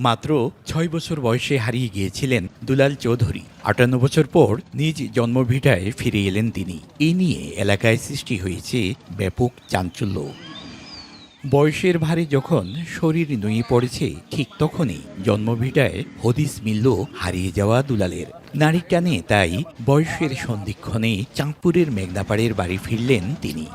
মাত্র ৬ বছর বয়সে হারিয়ে গিয়েছিলেন দুলাল চৌধুরী। ৫৮ বছর পর নিজ জন্মভিটায় ফিরে এলেন তিনি। এ নিয়ে এলাকায় সৃষ্টি হয়েছে ব্যাপক চাঞ্চল্য। বয়সের ভারে যখন শরীর নুয়ে পড়েছে, ঠিক তখনই জন্মভিটায় হদিস মিলল হারিয়ে যাওয়া দুলালের। নারী টানে তাই বয়সের সন্ধিক্ষণে চাঁদপুরের মেঘনাপাড়ের বাড়ি ফিরলেন তিনি।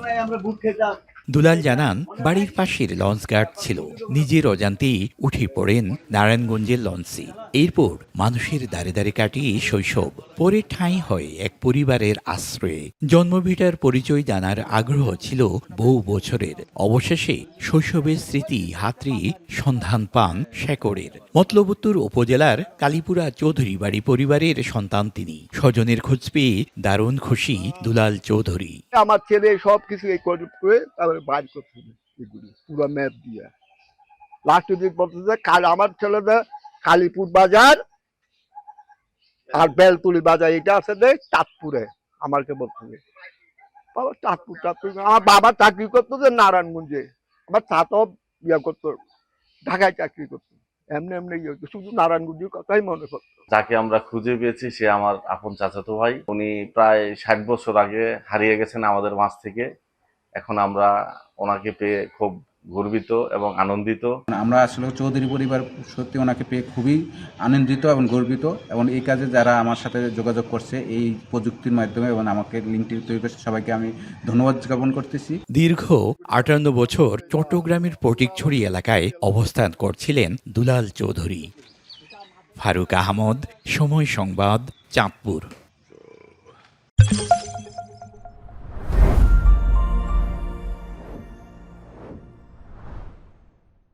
দুলাল জানান, বাড়ির পাশের লঞ্চ গার্ড ছিল। নিজের অজান্তেই উঠে পড়েন নারায়ণগঞ্জের লঞ্চে। এরপর মানুষের দ্বারে দ্বারে কাটিয়ে শৈশব, পরে ঠাঁই হয় এক পরিবারের আশ্রয়ে। জন্মভিটার পরিচয় জানার আগ্রহ ছিল বহু বছরের। অবশেষে শৈশবের স্মৃতি হাতড়িয়ে সন্ধান পান শেকড়ের। মতলবুত্তর উপজেলার কালীপুরা চৌধুরী বাড়ি পরিবারের সন্তান তিনি। স্বজনের খোঁজ পেয়ে দারুণ খুশি দুলাল চৌধুরী। আমার ছেলে সবকিছু এই করে তারপরে বাইর করতে এগুলি পুরো ম্যাপ দিয়ে লাস্ট দিন বলতেছে কাল আমার ছেলেদের কালীপুর বাজার আর বেলতুলি বাজার এটা আছে দেখ চাঁদপুরে। আমাকে বলতেছে বাবা চাঁদপুর আমার বাবা চাকরি করতো যে নারায়ণগঞ্জে, আমার চাচাও ইয়ে করতো ঢাকায় চাকরি করতো। এমনি এমনি ইয়ে হতো, শুধু নারায়ণগঞ্জের কথাই মনে করতো। যাকে আমরা খুঁজে পেয়েছি সে আমার আপন চাচাতো ভাই। উনি প্রায় ৬০ বছর আগে হারিয়ে গেছেন আমাদের মাঝ থেকে। এখন আমরা ওনাকে পেয়ে খুব গর্বিত এবং আনন্দিত। আমরা আসলে চৌধুরী পরিবার সত্যি ওনাকে পেয়ে খুবই আনন্দিত এবং গর্বিত, এবং এই কাজে যারা আমার সাথে যোগাযোগ করছে এই প্রযুক্তির মাধ্যমে এবং আমাকে লিঙ্কটি তৈরি করছে, সবাইকে আমি ধন্যবাদ জ্ঞাপন করতেছি। দীর্ঘ ৫৮ বছর চট্টগ্রামের ফটিকছড়ি এলাকায় অবস্থান করছিলেন দুলাল চৌধুরী। ফারুক আহমদ, সময় সংবাদ, চাঁদপুর।